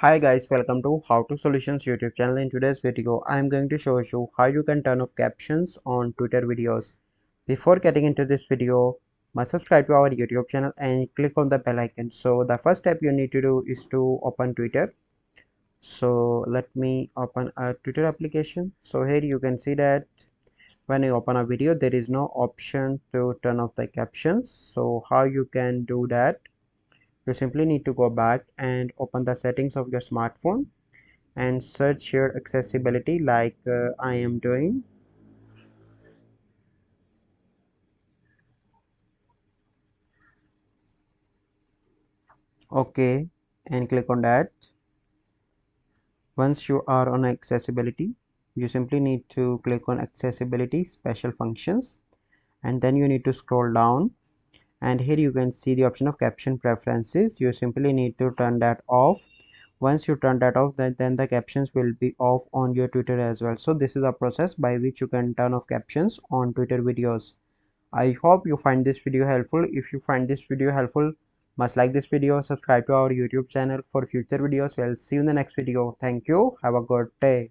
Hi guys, welcome to How to Solutions YouTube channel. In today's video, I am going to show you how you can turn off captions on Twitter videos. Before getting into this video, must subscribe to our YouTube channel and click on the bell icon. So the first step you need to do is to open Twitter. So let me open a Twitter application. So here you can see that when you open a video, there is no option to turn off the captions. So how you can do that? You simply need to go back and open the settings of your smartphone and search your accessibility like I am doing. Okay, and click on that. Once you are on accessibility, you simply need to click on accessibility special functions, and then you need to scroll down, and here you can see the option of caption preferences. You simply need to turn that off. Once you turn that off, then the captions will be off on your Twitter as well. So this is a process by which you can turn off captions on Twitter videos. I hope you find this video helpful. If you find this video helpful, must like this video, subscribe to our YouTube channel for future videos. We'll see you in the next video. Thank you. Have a good day.